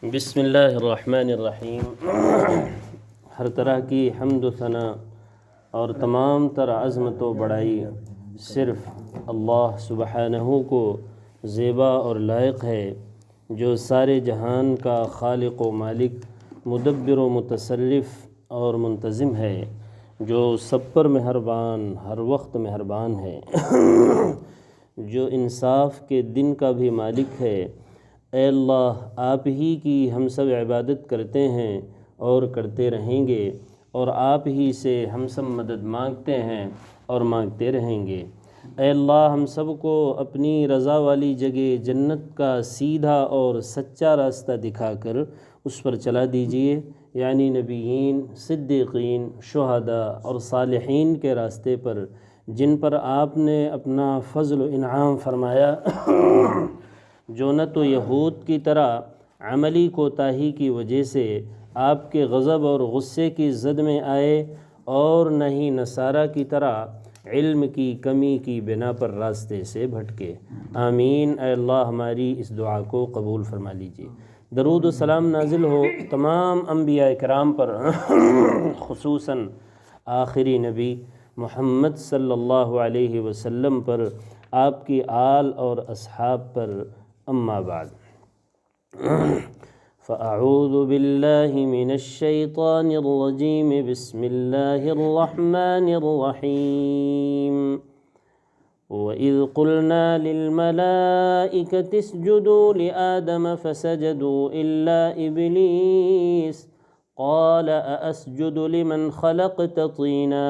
بسم اللہ الرحمن الرحیم۔ ہر طرح کی حمد و ثنا اور تمام تر عظمت و بڑائی صرف اللہ سبحانہ کو زیبا اور لائق ہے، جو سارے جہان کا خالق و مالک، مدبر و متصرف اور منتظم ہے، جو سب پر مہربان، ہر وقت مہربان ہے، جو انصاف کے دن کا بھی مالک ہے۔ اے اللہ، آپ ہی کی ہم سب عبادت کرتے ہیں اور کرتے رہیں گے، اور آپ ہی سے ہم سب مدد مانگتے ہیں اور مانگتے رہیں گے۔ اے اللہ، ہم سب کو اپنی رضا والی جگہ جنت کا سیدھا اور سچا راستہ دکھا کر اس پر چلا دیجئے، یعنی نبیین، صدیقین، شہداء اور صالحین کے راستے پر، جن پر آپ نے اپنا فضل و انعام فرمایا، جو نہ تو یہود کی طرح عملی کوتاہی کی وجہ سے آپ کے غضب اور غصے کی زد میں آئے، اور نہ ہی نصارہ کی طرح علم کی کمی کی بنا پر راستے سے بھٹکے۔ آمین۔ اے اللہ، ہماری اس دعا کو قبول فرما لیجیے۔ درود و سلام نازل ہو تمام انبیاء کرام پر، خصوصاً آخری نبی محمد صلی اللہ علیہ وسلم پر، آپ کی آل اور اصحاب پر۔ اما بعد، فاعوذ باللہ من الشیطان الرجیم، بسم اللہ الرحمن الرحیم۔ وَإِذْ قُلْنَا لِلْمَلَائِكَةِ اسْجُدُوا لِآدَمَ فَسَجَدُوا إِلَّا إِبْلِيسَ قَالَ أَأَسْجُدُ لِمَنْ خَلَقْتَ طِينًا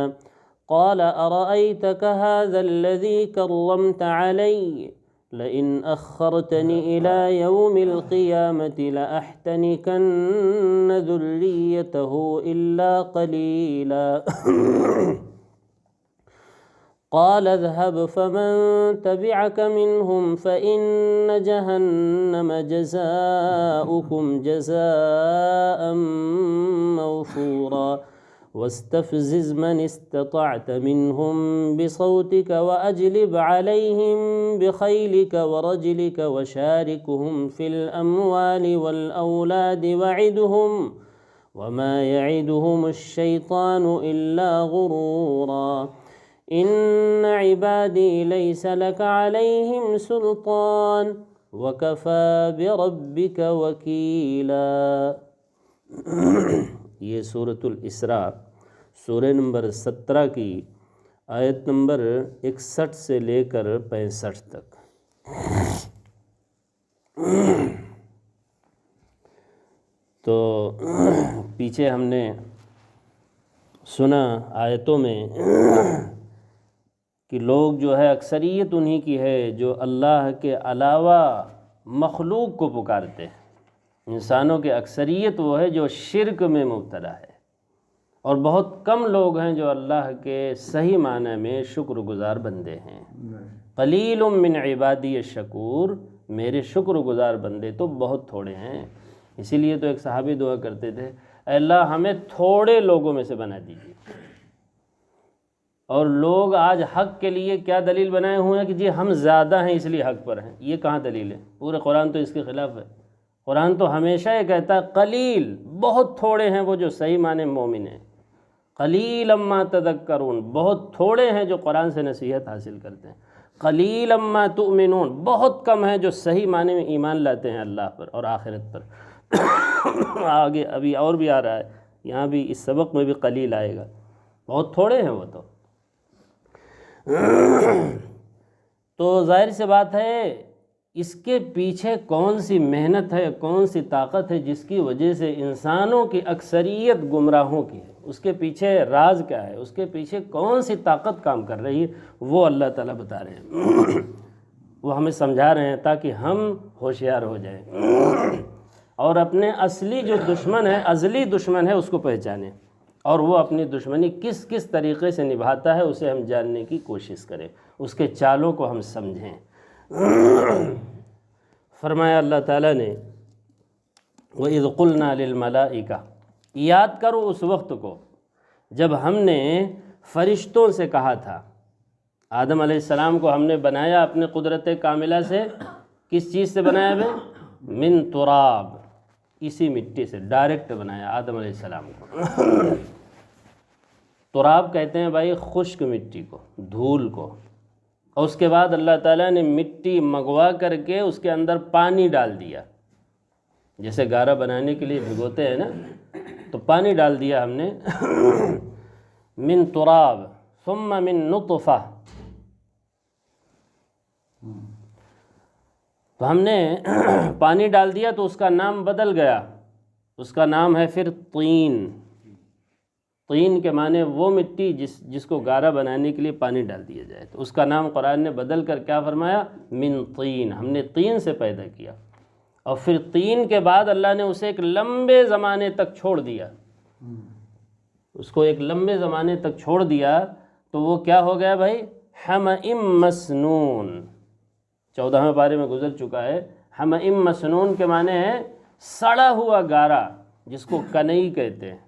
قَالَ أَرَأَيْتَكَ هَذَا الَّذِي كَرَّمْتَ عَلَيَّ لئن أخرتني إلى يوم القيامة لأحتنكن ذريته إلا قليلا قال اذهب فمن تبعك منهم فإن جهنم جزاؤكم جزاء موفورا واستفزز من استطعت منهم بصوتك وأجلب عليهم بخيلك ورجلك وشاركهم في الأموال والأولاد وعدهم وما يعدهم الشيطان إلا غرورا إن عبادي ليس لك عليهم سلطان وكفى بربك وكيلا۔ یہ سورۃ الاسراء سورہ نمبر 17 کی آیت نمبر 61 سے لے کر 65 تک۔ تو پیچھے ہم نے سنا آیتوں میں کہ لوگ جو ہے اکثریت انہی کی ہے جو اللہ کے علاوہ مخلوق کو پکارتے ہیں۔ انسانوں کے اکثریت وہ ہے جو شرک میں مبتلا ہے، اور بہت کم لوگ ہیں جو اللہ کے صحیح معنی میں شکر گزار بندے ہیں۔ قلیل من عبادی الشکور، میرے شکر گزار بندے تو بہت تھوڑے ہیں۔ اسی لیے تو ایک صحابی دعا کرتے تھے، اے اللہ ہمیں تھوڑے لوگوں میں سے بنا دیجیے۔ اور لوگ آج حق کے لیے کیا دلیل بنائے ہوئے ہیں کہ جی ہم زیادہ ہیں اس لیے حق پر ہیں۔ یہ کہاں دلیل ہے؟ پورے قرآن تو اس کے خلاف ہے۔ قرآن تو ہمیشہ یہ کہتا ہے قلیل، بہت تھوڑے ہیں وہ جو صحیح معنی مومن ہیں۔ قلیل اما تذکرون، بہت تھوڑے ہیں جو قرآن سے نصیحت حاصل کرتے ہیں۔ قلیل اما تؤمنون، بہت کم ہیں جو صحیح معنی میں ایمان لاتے ہیں اللہ پر اور آخرت پر۔ آگے ابھی اور بھی آ رہا ہے، یہاں بھی اس سبق میں بھی قلیل آئے گا، بہت تھوڑے ہیں وہ تو ظاہر سی بات ہے اس کے پیچھے کون سی محنت ہے، کون سی طاقت ہے جس کی وجہ سے انسانوں کی اکثریت گمراہوں کی ہے، اس کے پیچھے راز کیا ہے، اس کے پیچھے کون سی طاقت کام کر رہی ہے، وہ اللہ تعالیٰ بتا رہے ہیں، وہ ہمیں سمجھا رہے ہیں تاکہ ہم ہوشیار ہو جائیں اور اپنے اصلی جو دشمن ہے، ازلی دشمن ہے، اس کو پہچانیں، اور وہ اپنی دشمنی کس کس طریقے سے نبھاتا ہے اسے ہم جاننے کی کوشش کریں، اس کے چالوں کو ہم سمجھیں۔ فرمایا اللہ تعالیٰ نے، وَإِذْ قُلْنَا لِلْمَلَائِكَةِ، یاد کرو اس وقت کو جب ہم نے فرشتوں سے کہا تھا۔ آدم علیہ السلام کو ہم نے بنایا اپنے قدرت کاملہ سے، کس چیز سے بنایا؟ من تراب، اسی مٹی سے ڈائریکٹ بنایا آدم علیہ السلام کو۔ تراب کہتے ہیں بھائی خشک مٹی کو، دھول کو، اور اس کے بعد اللہ تعالیٰ نے مٹی منگوا کر کے اس کے اندر پانی ڈال دیا، جیسے گارا بنانے کے لیے بھگوتے ہیں نا، تو پانی ڈال دیا ہم نے۔ من تراب ثم من نطفہ، تو ہم نے پانی ڈال دیا تو اس کا نام بدل گیا، اس کا نام ہے پھر طین۔ طین کے معنی وہ مٹی جس کو گارا بنانے کے لیے پانی ڈال دیا جائے، تو اس کا نام قرآن نے بدل کر کیا فرمایا؟ من طین، ہم نے طین سے پیدا کیا۔ اور پھر طین کے بعد اللہ نے اسے ایک لمبے زمانے تک چھوڑ دیا، اس کو ایک لمبے زمانے تک چھوڑ دیا، تو وہ کیا ہو گیا بھائی؟ حمأ مسنون۔ 14ویں پارے میں گزر چکا ہے۔ حمأ مسنون کے معنی ہے سڑا ہوا گارا، جس کو کنئی کہتے ہیں،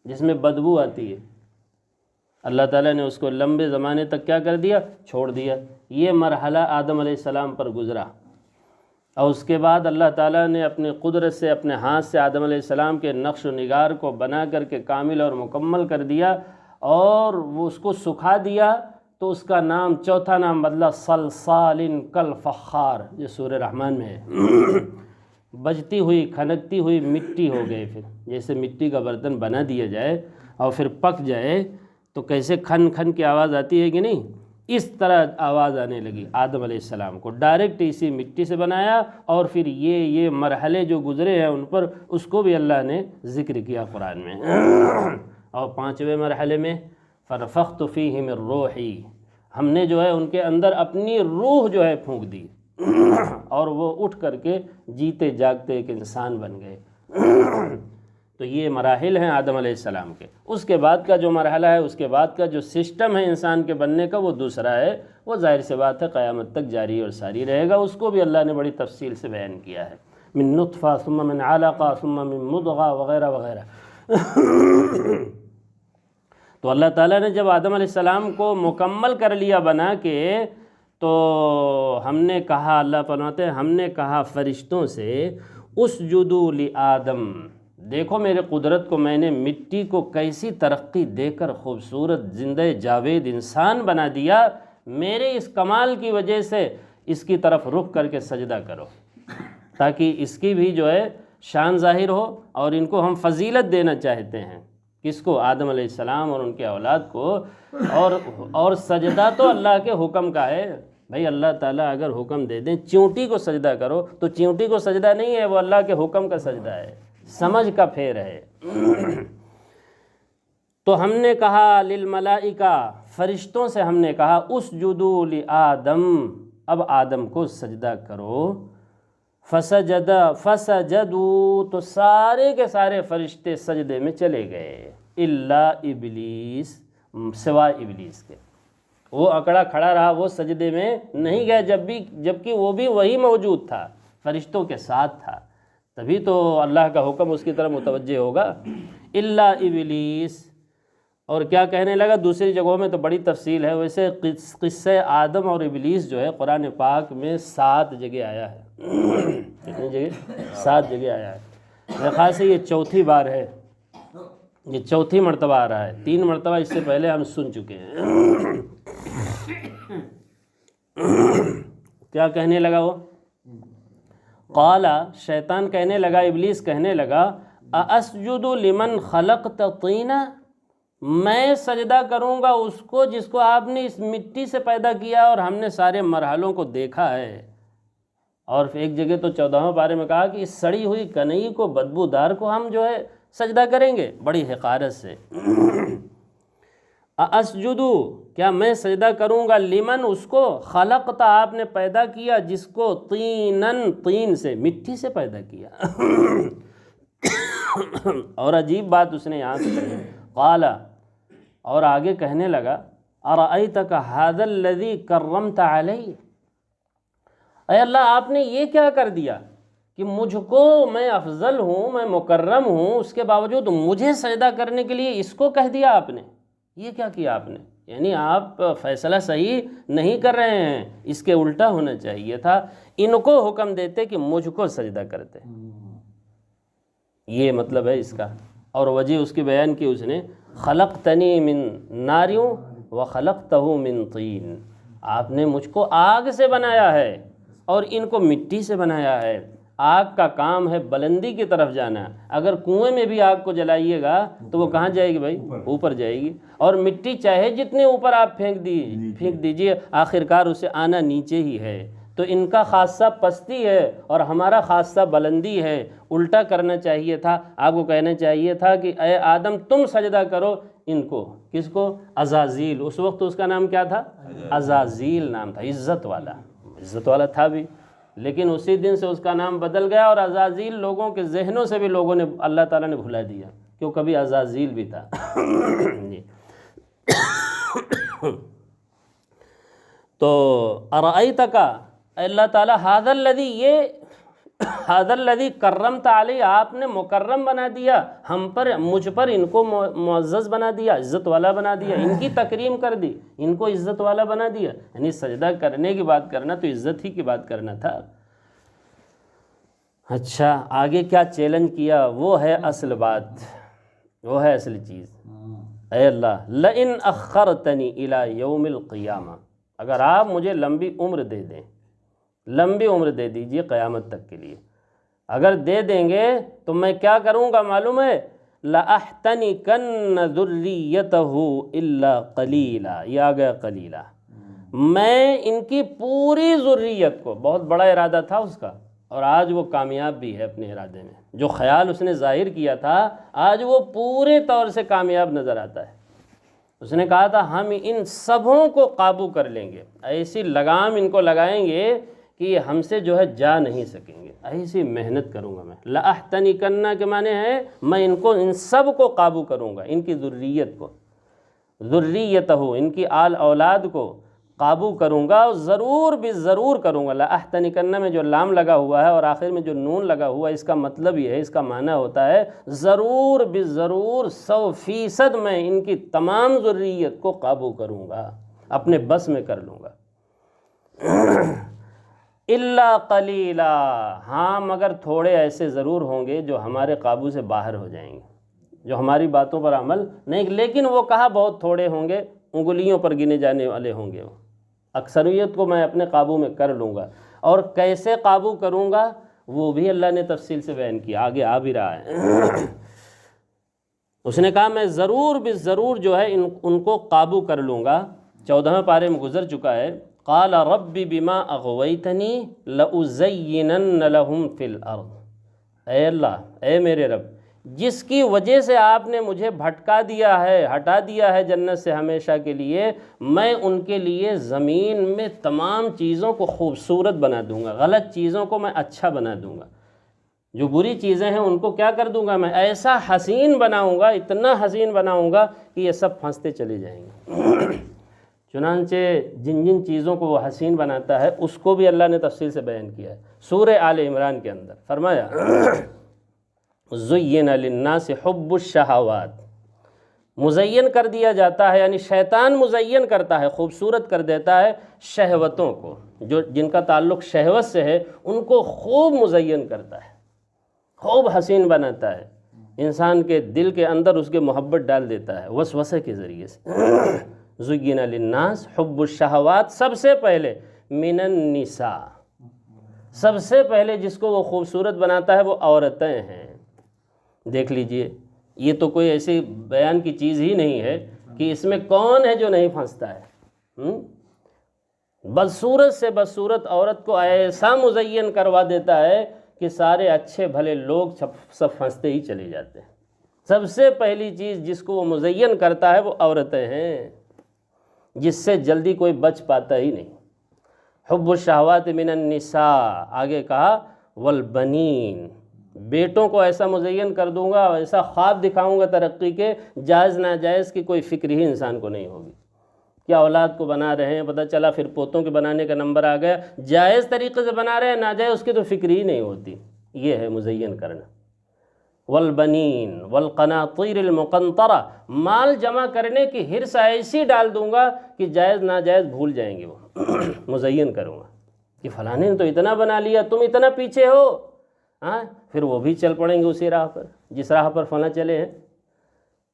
جس میں بدبو آتی ہے۔ اللہ تعالیٰ نے اس کو لمبے زمانے تک کیا کر دیا؟ چھوڑ دیا۔ یہ مرحلہ آدم علیہ السلام پر گزرا، اور اس کے بعد اللہ تعالیٰ نے اپنی قدرت سے، اپنے ہاتھ سے آدم علیہ السلام کے نقش و نگار کو بنا کر کے کامل اور مکمل کر دیا، اور وہ اس کو سکھا دیا، تو اس کا نام، چوتھا نام بدلا صلصال کالفخار، جو سورہ رحمان میں ہے۔ بجتی ہوئی کھنکتی ہوئی مٹی ہو گئے، پھر جیسے مٹی کا برتن بنا دیا جائے اور پھر پک جائے تو کیسے کھن کھن کی آواز آتی ہے کہ نہیں، اس طرح آواز آنے لگی آدم علیہ السلام کو۔ ڈائریکٹ اسی مٹی سے بنایا، اور پھر یہ مرحلے جو گزرے ہیں ان پر، اس کو بھی اللہ نے ذکر کیا قرآن میں۔ اور 5ویں مرحلے میں فنفخت فیہ من روحی، ہم نے جو ہے ان کے اندر اپنی روح جو ہے پھونک دی، اور وہ اٹھ کر کے جیتے جاگتے ایک انسان بن گئے۔ تو یہ مراحل ہیں آدم علیہ السلام کے۔ اس کے بعد کا جو مرحلہ ہے، اس کے بعد کا جو سسٹم ہے انسان کے بننے کا، وہ دوسرا ہے، وہ ظاہر سی بات ہے قیامت تک جاری اور ساری رہے گا۔ اس کو بھی اللہ نے بڑی تفصیل سے بیان کیا ہے، من نطفہ ثم من علقہ ثم من مضغہ وغیرہ وغیرہ۔ تو اللہ تعالیٰ نے جب آدم علیہ السلام کو مکمل کر لیا بنا کے، تو ہم نے کہا، اللہ فرماتے ہیں، ہم نے کہا فرشتوں سے اسجدوا لآدم، دیکھو میرے قدرت کو، میں نے مٹی کو کیسی ترقی دے کر خوبصورت زندہ جاوید انسان بنا دیا، میرے اس کمال کی وجہ سے اس کی طرف رخ کر کے سجدہ کرو، تاکہ اس کی بھی جو ہے شان ظاہر ہو، اور ان کو ہم فضیلت دینا چاہتے ہیں۔ کس کو؟ آدم علیہ السلام اور ان کے اولاد کو۔ اور سجدہ تو اللہ کے حکم کا ہے بھائی، اللہ تعالیٰ اگر حکم دے دیں چیونٹی کو سجدہ کرو، تو چیونٹی کو سجدہ نہیں ہے، وہ اللہ کے حکم کا سجدہ ہے، سمجھ کا پھیر ہے۔ تو ہم نے کہا للملائکہ، فرشتوں سے ہم نے کہا اسجدوا لآدم، اب آدم کو سجدہ کرو۔ فسجدوا، تو سارے کے سارے فرشتے سجدے میں چلے گئے، الا ابلیس، سوائے ابلیس کے۔ وہ اکڑا کھڑا رہا، وہ سجدے میں نہیں گیا، جبکہ وہ بھی وہی موجود تھا، فرشتوں کے ساتھ تھا، تبھی تو اللہ کا حکم اس کی طرف متوجہ ہوگا۔ الا ابلیس، اور کیا کہنے لگا؟ دوسری جگہوں میں تو بڑی تفصیل ہے، ویسے قصہ آدم اور ابلیس جو ہے قرآن پاک میں 7 جگہ آیا ہے۔ کتنی جگہ؟ 7 جگہ آیا ہے۔ میرے خیال سے یہ چوتھی بار ہے، یہ چوتھی مرتبہ آ رہا ہے، 3 مرتبہ اس سے پہلے ہم سن چکے ہیں۔ کیا کہنے لگا وہ؟ قال، شیطان کہنے لگا، ابلیس کہنے لگا، ااسجد لمن خلقت طینا، میں سجدہ کروں گا اس کو جس کو آپ نے اس مٹی سے پیدا کیا، اور ہم نے سارے مرحلوں کو دیکھا ہے۔ اور ایک جگہ تو 14ویں پارے میں کہا کہ اس سڑی ہوئی کنئی کو، بدبودار کو ہم جو ہے سجدہ کریں گے، بڑی حقارت سے۔ اسجدو، کیا میں سجدہ کروں گا، لمن، اس کو، خلقتا، آپ نے پیدا کیا، جس کو، طینن، طین سے، مٹی سے پیدا کیا۔ اور عجیب بات اس نے یہاں سے کہی، قال، اور آگے کہنے لگا، ارأیتک ھذا الذی کرمت علی، اے اللہ آپ نے یہ کیا کر دیا کہ مجھ کو، میں افضل ہوں، میں مکرم ہوں، اس کے باوجود مجھے سجدہ کرنے کے لیے اس کو کہہ دیا آپ نے، یہ کیا کیا آپ نے؟ یعنی آپ فیصلہ صحیح نہیں کر رہے ہیں، اس کے الٹا ہونا چاہیے تھا، ان کو حکم دیتے کہ مجھ کو سجدہ کرتے۔ یہ مطلب ہے اس کا۔ اور وجہ اس کی بیان کی اس نے، خلقتنی من ناریوں و خلقتہ من طین، آپ نے مجھ کو آگ سے بنایا ہے اور ان کو مٹی سے بنایا ہے۔ آگ کا کام ہے بلندی کی طرف جانا، اگر کنویں میں بھی آگ کو جلائیے گا تو وہ کہاں جائے گی بھائی؟ اوپر جائے گی۔ اور مٹی چاہے جتنے اوپر آپ پھینک دیجئے آخرکار اسے آنا نیچے ہی ہے۔ تو ان کا خاصہ پستی ہے اور ہمارا خاصہ بلندی ہے۔ الٹا کرنا چاہیے تھا، آپ کو کہنا چاہیے تھا کہ اے آدم تم سجدہ کرو ان کو۔ کس کو؟ عزازیل۔ اس وقت اس کا نام کیا تھا؟ عزازیل نام تھا، عزت والا تھا بھی، لیکن اسی دن سے اس کا نام بدل گیا، اور عزازیل لوگوں کے ذہنوں سے بھی لوگوں نے، اللہ تعالیٰ نے بھلا دیا، کیوں کبھی عزازیل بھی تھا۔ جی تو ارأیتک، اللہ تعالیٰ ھذا الذی کرمت علی، آپ نے مکرم بنا دیا ہم پر، مجھ پر، ان کو معزز بنا دیا، عزت والا بنا دیا، ان کی تکریم کر دی، ان کو عزت والا بنا دیا۔ یعنی سجدہ کرنے کی بات کرنا تو عزت ہی کی بات کرنا تھا۔ اچھا آگے کیا چیلنج کیا؟ وہ ہے اصل بات، وہ ہے اصل چیز۔ اے اللہ لئن اخرتنی الی یوم القیامہ، اگر آپ مجھے لمبی عمر دے دیں، لمبی عمر دے دیجئے قیامت تک کے لیے، اگر دے دیں گے تو میں کیا کروں گا معلوم ہے؟ لَأَحْتَنِكَنَّ ذُرِّيَّتَهُ إِلَّا قَلِيلًا، یہ آ گیا قلیلہ، میں ان کی پوری ذریت کو، بہت بڑا ارادہ تھا اس کا، اور آج وہ کامیاب بھی ہے اپنے ارادے میں، جو خیال اس نے ظاہر کیا تھا آج وہ پورے طور سے کامیاب نظر آتا ہے۔ اس نے کہا تھا ہم ان سبوں کو قابو کر لیں گے، ایسی لگام ان کو لگائیں گے کہ یہ ہم سے جو ہے جا نہیں سکیں گے، ایسی محنت کروں گا میں۔ لَأَحْتَنِكَنَّ کے معنی ہے میں ان کو، ان سب کو قابو کروں گا، ان کی ذریت کو، ذریتہ، ان کی آل اولاد کو قابو کروں گا، اور ضرور بھی ضرور کروں گا۔ لَأَحْتَنِكَنَّ میں جو لام لگا ہوا ہے اور آخر میں جو نون لگا ہوا ہے، اس کا مطلب یہ ہے، اس کا معنی ہوتا ہے ضرور بھی ضرور 100% میں ان کی تمام ذریت کو قابو کروں گا، اپنے بس میں کر لوں گا۔ الا قلیلا، ہاں مگر تھوڑے ایسے ضرور ہوں گے جو ہمارے قابو سے باہر ہو جائیں گے، جو ہماری باتوں پر عمل نہیں، لیکن وہ کہا بہت تھوڑے ہوں گے، انگلیوں پر گنے جانے والے ہوں گے، وہ اکثریت کو میں اپنے قابو میں کر لوں گا۔ اور کیسے قابو کروں گا وہ بھی اللہ نے تفصیل سے بیان کیا، آگے آ بھی رہا ہے۔ اس نے کہا میں ضرور بھی ضرور جو ہے ان کو قابو کر لوں گا۔ 14ویں پارے میں گزر چکا ہے، قال رب بما اغویتنی لأزینن لہم فی الارض، اے اللہ، اے میرے رب، جس کی وجہ سے آپ نے مجھے بھٹکا دیا ہے، ہٹا دیا ہے جنت سے ہمیشہ کے لیے، میں ان کے لیے زمین میں تمام چیزوں کو خوبصورت بنا دوں گا، غلط چیزوں کو میں اچھا بنا دوں گا، جو بری چیزیں ہیں ان کو کیا کر دوں گا میں؟ ایسا حسین بناؤں گا، اتنا حسین بناؤں گا کہ یہ سب پھنستے چلے جائیں گے۔ چنانچہ جن جن چیزوں کو وہ حسین بناتا ہے اس کو بھی اللہ نے تفصیل سے بیان کیا ہے۔ سورہ آل عمران کے اندر فرمایا زُيِّنَ لِلنَّاسِ حُبُّ الشَّهَوَاتِ، مزین کر دیا جاتا ہے، یعنی شیطان مزین کرتا ہے، خوبصورت کر دیتا ہے شہوتوں کو، جو جن کا تعلق شہوت سے ہے ان کو خوب مزین کرتا ہے، خوب حسین بناتا ہے، انسان کے دل کے اندر اس کے محبت ڈال دیتا ہے وسوسے کے ذریعے سے۔ زُيِّنَ لِلنَّاسِ حُبُّ الشَّهَوَاتِ، سب سے پہلے من النساء، سب سے پہلے جس کو وہ خوبصورت بناتا ہے وہ عورتیں ہیں۔ دیکھ لیجئے، یہ تو کوئی ایسی بیان کی چیز ہی نہیں ہے کہ اس میں کون ہے جو نہیں پھنستا ہے۔ بدصورت سے بدصورت عورت کو ایسا مزین کروا دیتا ہے کہ سارے اچھے بھلے لوگ سب پھنستے ہی چلے جاتے ہیں۔ سب سے پہلی چیز جس کو وہ مزین کرتا ہے وہ عورتیں ہیں، جس سے جلدی کوئی بچ پاتا ہی نہیں۔ حب الشہوات من النساء، آگے کہا والبنین، بیٹوں کو ایسا مزین کر دوں گا، ایسا خواب دکھاؤں گا ترقی کے، جائز ناجائز کی کوئی فکر ہی انسان کو نہیں ہوگی۔ کیا اولاد کو بنا رہے ہیں، پتہ چلا پھر پوتوں کے بنانے کا نمبر آ گیا، جائز طریقے سے بنا رہے ہیں، ناجائز اس کی تو فکر ہی نہیں ہوتی۔ یہ ہے مزین کرنا۔ والبنین والقناطیر المقنطرہ، مال جمع کرنے کی حرص ایسی ڈال دوں گا کہ جائز ناجائز بھول جائیں گے، وہ مزین کروں گا کہ فلاں نے تو اتنا بنا لیا، تم اتنا پیچھے ہو، ہاں پھر وہ بھی چل پڑیں گے اسی راہ پر جس راہ پر فلاں چلے ہیں۔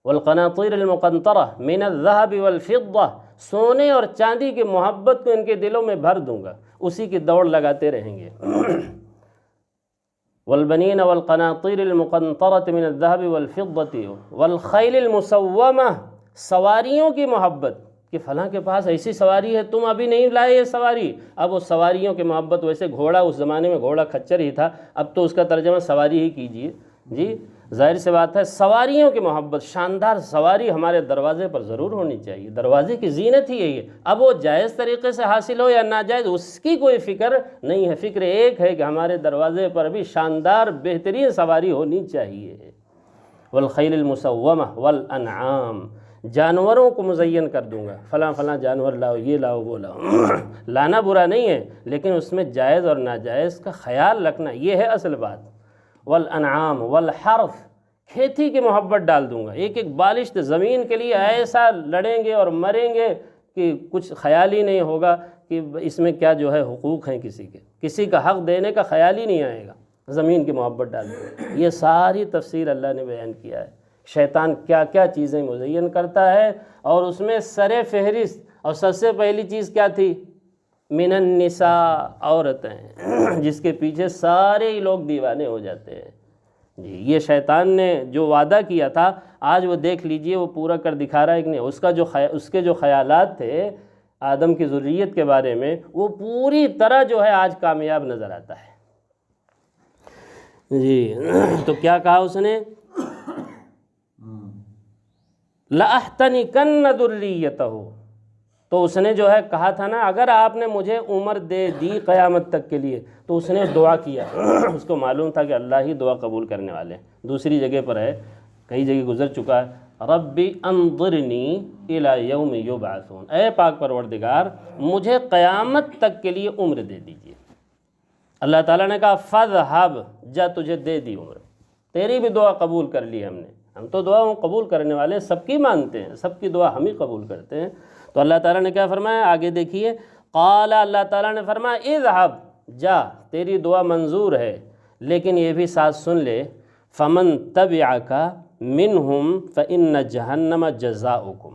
والقناطیر المقنطرہ من الذهب والفضہ، سونے اور چاندی کی محبت کو ان کے دلوں میں بھر دوں گا، اسی کی دوڑ لگاتے رہیں گے۔ والبنین والقناطیر المقنطرة من الذهب والفضة والخیل المسومہ، سواریوں کی محبت کہ فلاں کے پاس ایسی سواری ہے، تم ابھی نہیں لائے یہ سواری، اب وہ سواریوں کی محبت، ویسے گھوڑا اس زمانے میں گھوڑا کھچر ہی تھا، اب تو اس کا ترجمہ سواری ہی کیجئے جی، ظاہر سی بات ہے سواریوں کی محبت، شاندار سواری ہمارے دروازے پر ضرور ہونی چاہیے، دروازے کی زینت ہی یہی ہے۔ اب وہ جائز طریقے سے حاصل ہو یا ناجائز اس کی کوئی فکر نہیں ہے، فکر ایک ہے کہ ہمارے دروازے پر بھی شاندار بہترین سواری ہونی چاہیے۔ والخیل المسومہ والانعام، جانوروں کو مزین کر دوں گا، فلاں فلاں جانور لاؤ، یہ لاؤ وہ لاؤ، لانا برا نہیں ہے لیکن اس میں جائز اور ناجائز کا خیال رکھنا، یہ ہے اصل بات۔ والانعام والحرث، کھیتی کی محبت ڈال دوں گا، ایک ایک بالشت زمین کے لیے ایسا لڑیں گے اور مریں گے کہ کچھ خیال ہی نہیں ہوگا کہ اس میں کیا جو ہے حقوق ہیں کسی کے، کسی کا حق دینے کا خیال ہی نہیں آئے گا، زمین کی محبت ڈال دوں گا۔ یہ ساری تفسیر اللہ نے بیان کیا ہے، شیطان کیا کیا چیزیں مزین کرتا ہے، اور اس میں سر فہرست اور سب سے پہلی چیز کیا تھی؟ من النساء، عورتیں، جس کے پیچھے سارے ہی لوگ دیوانے ہو جاتے ہیں جی۔ یہ شیطان نے جو وعدہ کیا تھا آج وہ دیکھ لیجئے وہ پورا کر دکھا رہا ہے کہ نہیں، اس کے جو خیالات تھے آدم کی ذریت کے بارے میں وہ پوری طرح جو ہے آج کامیاب نظر آتا ہے جی۔ تو کیا کہا اس نے؟ لَأَحْتَنِكَنَّ ذُرِّيَّتَهُ، تو اس نے جو ہے کہا تھا نا اگر آپ نے مجھے عمر دے دی قیامت تک کے لیے، تو اس نے دعا کیا، اس کو معلوم تھا کہ اللہ ہی دعا قبول کرنے والے ہیں۔ دوسری جگہ پر ہے، کئی جگہ گزر چکا ہے، رب انظرنی الی یوم یبعثون، اے پاک پروردگار مجھے قیامت تک کے لیے عمر دے دیجیے۔ اللہ تعالیٰ نے کہا فَاذْهَبْ، جا تجھے دے دی عمر، تیری بھی دعا قبول کر لی ہم نے، ہم تو دعا قبول کرنے والے ہیں، سب کی مانتے ہیں، سب کی دعا ہم ہی قبول کرتے ہیں۔ تو اللہ تعالیٰ نے کیا فرمایا؟ آگے دیکھیے، قال، اللہ تعالیٰ نے فرمایا اذهب، جا تیری دعا منظور ہے، لیکن یہ بھی ساتھ سن لے، فمن تبعک منہم فإن جہنم جزاؤکم،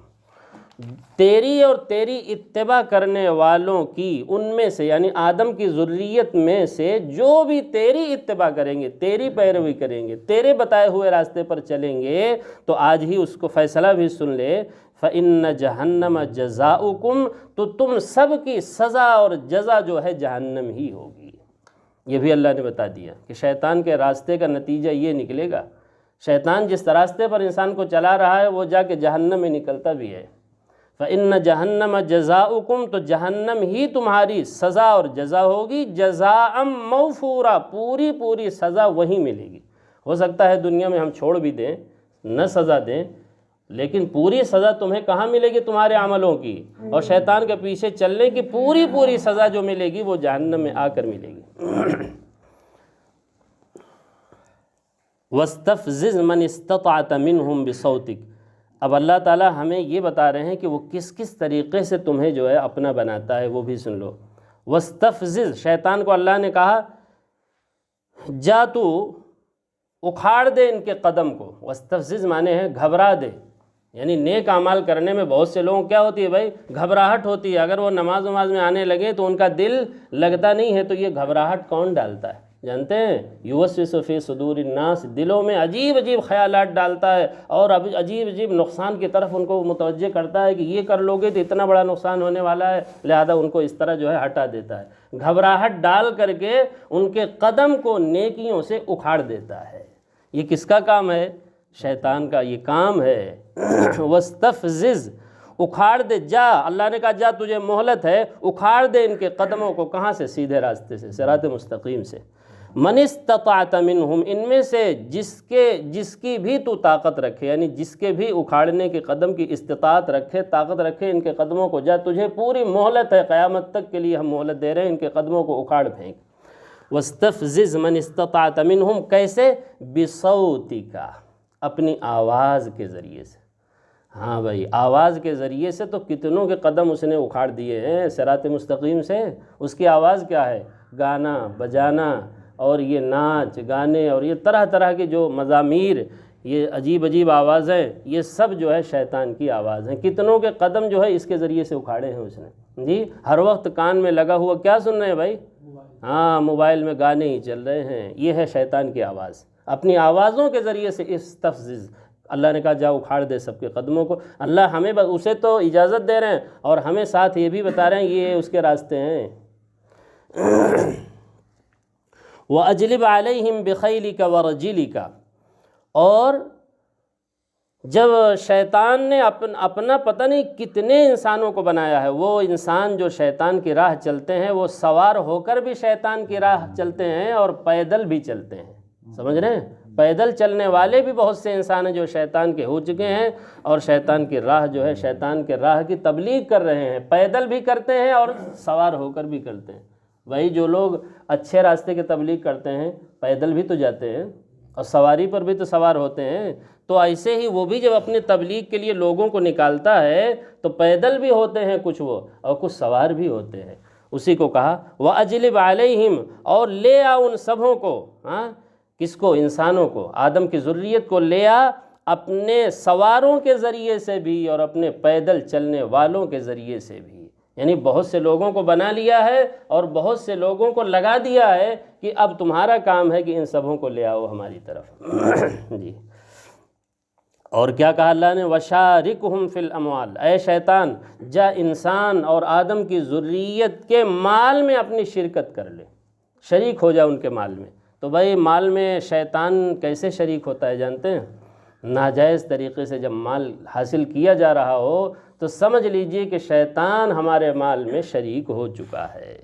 تیری اور تیری اتباع کرنے والوں کی، ان میں سے یعنی آدم کی ذریت میں سے جو بھی تیری اتباع کریں گے، تیری پیروی کریں گے، تیرے بتائے ہوئے راستے پر چلیں گے، تو آج ہی اس کو فیصلہ بھی سن لے، فَإِنَّ جَهَنَّمَ جَزَاؤُكُمْ، تو تم سب کی سزا اور جزا جو ہے جہنم ہی ہوگی۔ یہ بھی اللہ نے بتا دیا کہ شیطان کے راستے کا نتیجہ یہ نکلے گا، شیطان جس راستے پر انسان کو چلا رہا ہے وہ جا کے جہنم میں نکلتا بھی ہے۔ فَإِنَّ جَهَنَّمَ جَزَاؤُكُمْ، تو جہنم ہی تمہاری سزا اور جزا ہوگی، جَزَاءً مَوْفُورًا، پوری پوری سزا وہیں ملے گی۔ ہو سکتا ہے دنیا میں ہم چھوڑ بھی دیں، نہ سزا دیں، لیکن پوری سزا تمہیں کہاں ملے گی؟ تمہارے عملوں کی، اور شیطان کے پیچھے چلنے کی پوری پوری سزا جو ملے گی وہ جہنم میں آ کر ملے گی۔ وَاسْتَفْزِزْ مَنِ اسْتَطَعْتَ مِنْهُمْ بِصَوْتِكَ، اب اللہ تعالیٰ ہمیں یہ بتا رہے ہیں کہ وہ کس کس طریقے سے تمہیں جو ہے اپنا بناتا ہے، وہ بھی سن لو۔ وَاسْتَفْزِزْ، شیطان کو اللہ نے کہا جا تو اکھاڑ دے ان کے قدم کو، وَاسْتَفْزِزْ معنی ہے گھبرا دے، یعنی نیک اعمال کرنے میں بہت سے لوگوں کیا ہوتی ہے بھائی؟ گھبراہٹ ہوتی ہے، اگر وہ نماز میں آنے لگے تو ان کا دل لگتا نہیں ہے، تو یہ گھبراہٹ کون ڈالتا ہے جانتے ہیں؟ یوسوس فی صدور الناس، دلوں میں عجیب عجیب خیالات ڈالتا ہے اور عجیب عجیب نقصان کی طرف ان کو متوجہ کرتا ہے کہ یہ کر لوگے تو اتنا بڑا نقصان ہونے والا ہے، لہذا ان کو اس طرح جو ہے ہٹا دیتا ہے، گھبراہٹ ڈال کر کے ان کے قدم کو نیکیوں سے اکھاڑ دیتا ہے۔ یہ کس کا کام ہے؟ شیطان کا یہ کام ہے۔ وَاسْتَفْزِزْ، اکھاڑ دے، جا، اللہ نے کہا جا تجھے مہلت ہے، اکھاڑ دے ان کے قدموں کو، کہاں سے؟ سیدھے راستے سے، صراط مستقیم سے۔ من استطاعت منہم، ان میں سے جس کی بھی تو طاقت رکھے، یعنی جس کے بھی اکھاڑنے کے قدم کی استطاعت رکھے، طاقت رکھے ان کے قدموں کو، جا تجھے پوری مہلت ہے، قیامت تک کے لیے ہم مہلت دے رہے ہیں، ان کے قدموں کو اکھاڑ پھینک۔ وَاسْتَفْزِزْ مَنِ اسْتَطَعْتَ مِنْهُمْ، کیسے؟ بِصَوْتِكَ، اپنی آواز کے ذریعے سے۔ ہاں بھائی، آواز کے ذریعے سے تو کتنوں کے قدم اس نے اکھاڑ دیے ہیں صراط مستقیم سے۔ اس کی آواز کیا ہے؟ گانا بجانا، اور یہ ناچ گانے اور یہ طرح طرح کے جو مزامیر، یہ عجیب عجیب آوازیں، یہ سب جو ہے شیطان کی آواز ہیں۔ کتنوں کے قدم جو ہے اس کے ذریعے سے اکھاڑے ہیں اس نے جی۔ ہر وقت کان میں لگا ہوا کیا سن رہے ہیں بھائی؟ ہاں، موبائل میں گانے ہی چل رہے ہیں۔ یہ ہے شیطان کی آواز، اپنی آوازوں کے ذریعے سے استفزز۔ اللہ نے کہا جاؤ اکھاڑ دے سب کے قدموں کو۔ اللہ ہمیں اسے تو اجازت دے رہے ہیں اور ہمیں ساتھ یہ بھی بتا رہے ہیں یہ اس کے راستے ہیں۔ وَأَجْلِبْ عَلَيْهِمْ بِخَيْلِكَ وَرَجِلِكَ، اور جب شیطان نے اپنا پتہ نہیں کتنے انسانوں کو بنایا ہے، وہ انسان جو شیطان کی راہ چلتے ہیں وہ سوار ہو کر بھی شیطان کی راہ چلتے ہیں اور پیدل بھی چلتے ہیں، سمجھ رہے ہیں؟ پیدل چلنے والے بھی بہت سے انسان ہیں جو شیطان کے ہو چکے ہیں اور شیطان کی راہ جو ہے، شیطان کے راہ کی تبلیغ کر رہے ہیں، پیدل بھی کرتے ہیں اور سوار ہو کر بھی کرتے ہیں۔ وہی جو لوگ اچھے راستے کی تبلیغ کرتے ہیں پیدل بھی تو جاتے ہیں اور سواری پر بھی تو سوار ہوتے ہیں، تو ایسے ہی وہ بھی جب اپنی تبلیغ کے لیے لوگوں کو نکالتا ہے تو پیدل بھی ہوتے ہیں کچھ وہ، اور کچھ سوار بھی ہوتے ہیں۔ اسی کو کہا وَأَجْلِبْ عَلَيْهِمْ، اور لے آ ان سبھوں کو، ہاں کس کو؟ انسانوں کو، آدم کی ذریت کو لے آ، اپنے سواروں کے ذریعے سے بھی اور اپنے پیدل چلنے والوں کے ذریعے سے بھی۔ یعنی بہت سے لوگوں کو بنا لیا ہے اور بہت سے لوگوں کو لگا دیا ہے کہ اب تمہارا کام ہے کہ ان سبھوں کو لے آؤ ہماری طرف جی۔ اور کیا کہا اللہ نے؟ وَشَارِكْهُمْ فِي الْأَمْوَالِ، اے شیطان جا انسان اور آدم کی ذریت کے مال میں اپنی شرکت کر لے، شریک ہو جا ان کے مال میں۔ تو بھائی مال میں شیطان کیسے شریک ہوتا ہے جانتے ہیں؟ ناجائز طریقے سے جب مال حاصل کیا جا رہا ہو تو سمجھ لیجئے کہ شیطان ہمارے مال میں شریک ہو چکا ہے۔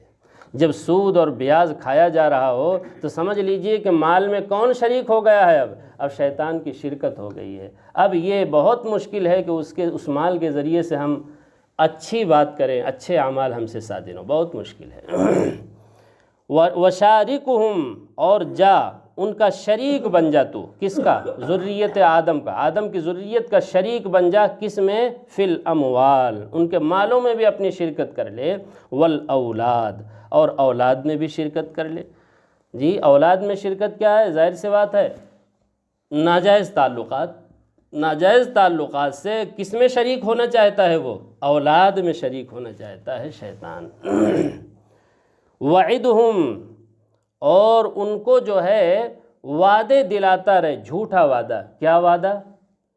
جب سود اور بیاض کھایا جا رہا ہو تو سمجھ لیجئے کہ مال میں کون شریک ہو گیا ہے؟ اب شیطان کی شرکت ہو گئی ہے۔ اب یہ بہت مشکل ہے کہ اس مال کے ذریعے سے ہم اچھی بات کریں، اچھے اعمال ہم سے صادر ہوں، بہت مشکل ہے۔ وَشَارِكُهُمْ، اور جا ان کا شریک بن جا، تو کس کا؟ ذریت آدم کا، آدم کی ذریت کا شریک بن جا، کس میں؟ فی الاموال، ان کے مالوں میں بھی اپنی شرکت کر لے، والاولاد، اور اولاد میں بھی شرکت کر لے جی۔ اولاد میں شرکت کیا ہے؟ ظاہر سی بات ہے ناجائز تعلقات، ناجائز تعلقات سے کس میں شریک ہونا چاہتا ہے؟ وہ اولاد میں شریک ہونا چاہتا ہے شیطان۔ وعدہم، اور ان کو جو ہے وعدے دلاتا رہے، جھوٹا وعدہ۔ کیا وعدہ؟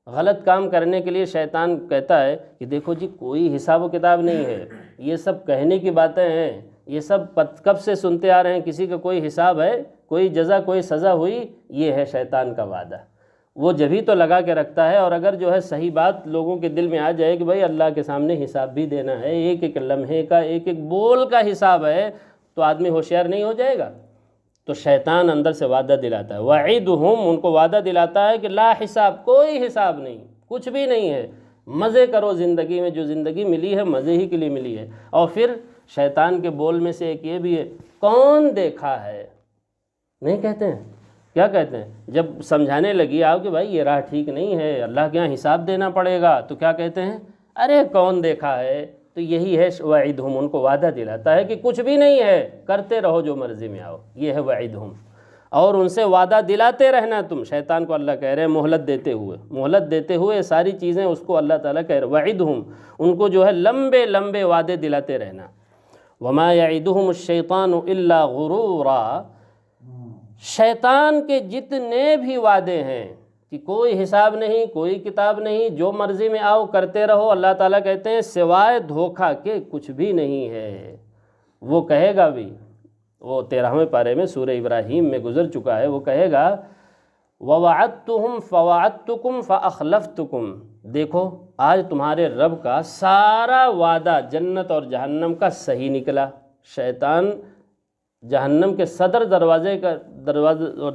غلط کام کرنے کے لیے شیطان کہتا ہے کہ دیکھو جی کوئی حساب و کتاب نہیں ہے، یہ سب کہنے کی باتیں ہیں، یہ سب کب سے سنتے آ رہے ہیں، کسی کا کوئی حساب ہے، کوئی جزا کوئی سزا ہوئی؟ یہ ہے شیطان کا وعدہ۔ وہ جبھی تو لگا کے رکھتا ہے، اور اگر جو ہے صحیح بات لوگوں کے دل میں آ جائے کہ بھائی اللہ کے سامنے حساب بھی دینا ہے، ایک ایک لمحے کا، ایک ایک بول کا حساب ہے، تو آدمی ہوشیار نہیں ہو جائے گا؟ تو شیطان اندر سے وعدہ دلاتا ہے، وعدہم، ان کو وعدہ دلاتا ہے کہ لا حساب، کوئی حساب نہیں، کچھ بھی نہیں ہے، مزے کرو زندگی میں، جو زندگی ملی ہے مزے ہی کے لیے ملی ہے۔ اور پھر شیطان کے بول میں سے ایک یہ بھی ہے، کون دیکھا ہے؟ نہیں کہتے ہیں؟ کیا کہتے ہیں؟ جب سمجھانے لگی آپ کہ بھائی یہ راہ ٹھیک نہیں ہے، اللہ کے یہاں حساب دینا پڑے گا، تو کیا کہتے ہیں؟ ارے کون دیکھا ہے؟ تو یہی ہے وعدہم، ان کو وعدہ دلاتا ہے کہ کچھ بھی نہیں ہے، کرتے رہو جو مرضی میں آؤ، یہ ہے وعدہم۔ اور ان سے وعدہ دلاتے رہنا تم، شیطان کو اللہ کہہ رہے ہیں مہلت دیتے ہوئے ساری چیزیں اس کو اللہ تعالیٰ کہہ رہے وعدہم، ان کو جو ہے لمبے لمبے وعدے دلاتے رہنا۔ وما یعدہم الشیطان الا غرورا، شیطان کے جتنے بھی وعدے ہیں کہ کوئی حساب نہیں، کوئی کتاب نہیں، جو مرضی میں آؤ کرتے رہو، اللہ تعالیٰ کہتے ہیں سوائے دھوکہ کے کچھ بھی نہیں ہے۔ وہ کہے گا بھی، وہ 13ویں پارے میں سورہ ابراہیم میں گزر چکا ہے، وہ کہے گا وَوَعَدْتُهُمْ فَوَعَدْتُكُمْ فَأَخْلَفْتُكُمْ، دیکھو آج تمہارے رب کا سارا وعدہ جنت اور جہنم کا صحیح نکلا۔ شیطان جہنم کے صدر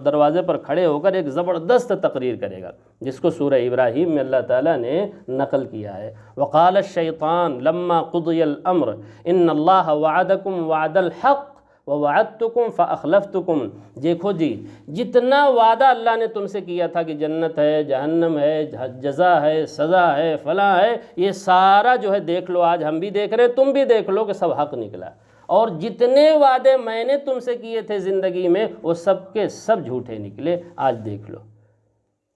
دروازے پر کھڑے ہو کر ایک زبردست تقریر کرے گا، جس کو سورہ ابراہیم میں اللہ تعالیٰ نے نقل کیا ہے۔ وقال الشیطان لما قضی الامر ان اللہ وعدکم وعد الحق ووعدتکم فاخلفتکم، دیکھو جی جتنا وعدہ اللہ نے تم سے کیا تھا کہ جنت ہے، جہنم ہے، جزا ہے، سزا ہے، فلاں ہے، یہ سارا جو ہے دیکھ لو، آج ہم بھی دیکھ رہے ہیں، تم بھی دیکھ لو کہ سب حق نکلا۔ اور جتنے وعدے میں نے تم سے کیے تھے زندگی میں وہ سب کے سب جھوٹے نکلے، آج دیکھ لو۔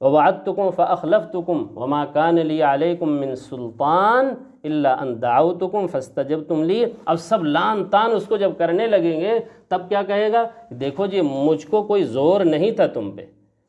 وَوَعَدتُّكُمْ فَأَخْلَفْتُكُمْ وَمَا كَانَ لِي عَلَيْكُمْ مِنْ سُلْطَانٍ إِلَّا أَنْ دَعَوْتُكُمْ فَاسْتَجَبْتُمْ لِي۔ اب سب لان تان اس کو جب کرنے لگیں گے تب کیا کہے گا؟ دیکھو جی مجھ کو کوئی زور نہیں تھا تم پہ،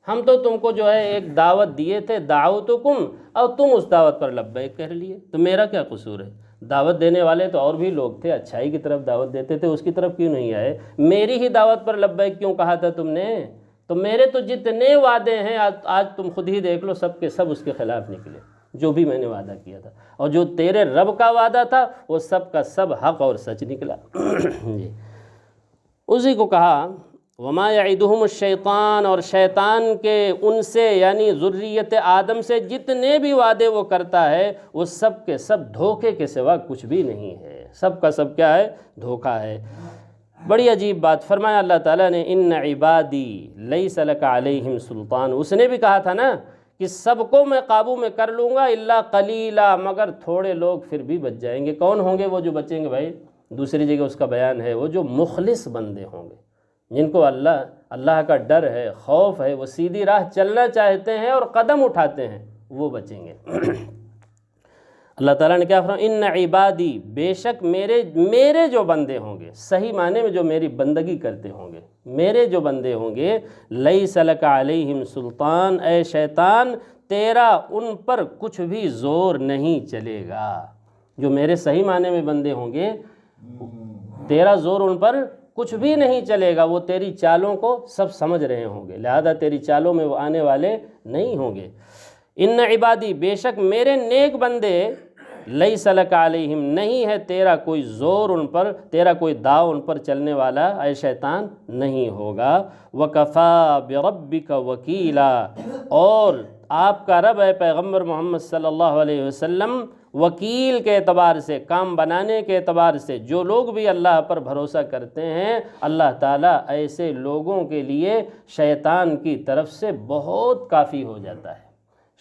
ہم تو تم کو جو ہے ایک دعوت دیے تھے، دعوتکم، اور تم اس دعوت پر لبیک کہہ لیے، تو میرا کیا قصور ہے؟ دعوت دینے والے تو اور بھی لوگ تھے، اچھائی کی طرف دعوت دیتے تھے، اس کی طرف کیوں نہیں آئے؟ میری ہی دعوت پر لبیک کیوں کہا تھا تم نے؟ تو میرے تو جتنے وعدے ہیں آج تم خود ہی دیکھ لو، سب کے سب اس کے خلاف نکلے، جو بھی میں نے وعدہ کیا تھا، اور جو تیرے رب کا وعدہ تھا وہ سب کا سب حق اور سچ نکلا۔ جی اسی کو کہا وما یعدہم الشیطان، اور شیطان کے ان سے یعنی ذریت آدم سے جتنے بھی وعدے وہ کرتا ہے وہ سب کے سب دھوکے کے سوا کچھ بھی نہیں ہے، سب کا سب کیا ہے؟ دھوکہ ہے۔ بڑی عجیب بات فرمایا اللہ تعالیٰ نے، ان عبادی لیس لک علیہم سلطان۔ اس نے بھی کہا تھا نا کہ سب کو میں قابو میں کر لوں گا الا قلیلا، مگر تھوڑے لوگ پھر بھی بچ جائیں گے۔ کون ہوں گے وہ جو بچیں گے بھائی؟ دوسری جگہ اس کا بیان ہے، وہ جو مخلص بندے ہوں گے، جن کو اللہ کا ڈر ہے، خوف ہے، وہ سیدھی راہ چلنا چاہتے ہیں اور قدم اٹھاتے ہیں، وہ بچیں گے۔ اللہ تعالیٰ نے کیا فرمایا؟ ان عبادی، بے شک میرے جو بندے ہوں گے، صحیح معنی میں جو میری بندگی کرتے ہوں گے، میرے جو بندے ہوں گے، لیس لک علیہم سلطان، اے شیطان تیرا ان پر کچھ بھی زور نہیں چلے گا۔ جو میرے صحیح معنی میں بندے ہوں گے تیرا زور ان پر کچھ بھی نہیں چلے گا، وہ تیری چالوں کو سب سمجھ رہے ہوں گے، لہذا تیری چالوں میں وہ آنے والے نہیں ہوں گے۔ ان عبادی، بے شک میرے نیک بندے، لیس لک علیہم، نہیں ہے تیرا کوئی زور ان پر، تیرا کوئی داؤ ان پر چلنے والا اے شیطان نہیں ہوگا۔ وَكَفَى بِرَبِّكَ وَكِيلًا، اور آپ کا رب ہے پیغمبر محمد صلی اللہ علیہ وسلم وکیل کے اعتبار سے، کام بنانے کے اعتبار سے، جو لوگ بھی اللہ پر بھروسہ کرتے ہیں اللہ تعالیٰ ایسے لوگوں کے لیے شیطان کی طرف سے بہت کافی ہو جاتا ہے۔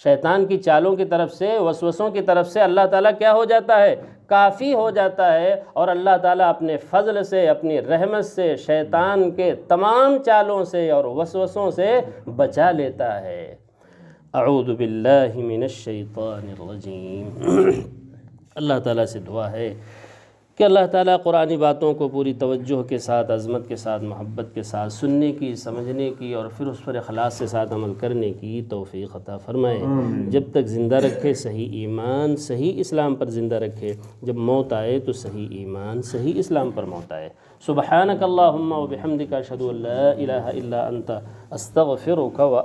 شیطان کی چالوں کی طرف سے، وسوسوں کی طرف سے اللہ تعالیٰ کیا ہو جاتا ہے؟ کافی ہو جاتا ہے، اور اللہ تعالیٰ اپنے فضل سے، اپنی رحمت سے شیطان کے تمام چالوں سے اور وسوسوں سے بچا لیتا ہے۔ اعوذ باللہ من الشیطان الرجیم۔ اللہ تعالیٰ سے دعا ہے کہ اللہ تعالیٰ قرآنی باتوں کو پوری توجہ کے ساتھ، عظمت کے ساتھ، محبت کے ساتھ سننے کی، سمجھنے کی، اور پھر اس پر اخلاص کے ساتھ عمل کرنے کی توفیق عطا فرمائے۔ جب تک زندہ رکھے صحیح ایمان، صحیح اسلام پر زندہ رکھے، جب موت آئے تو صحیح ایمان، صحیح اسلام پر موت آئے۔ سبحانک اللہم و بحمدک، اشہد ان لا الہ الا انت، استغفرک و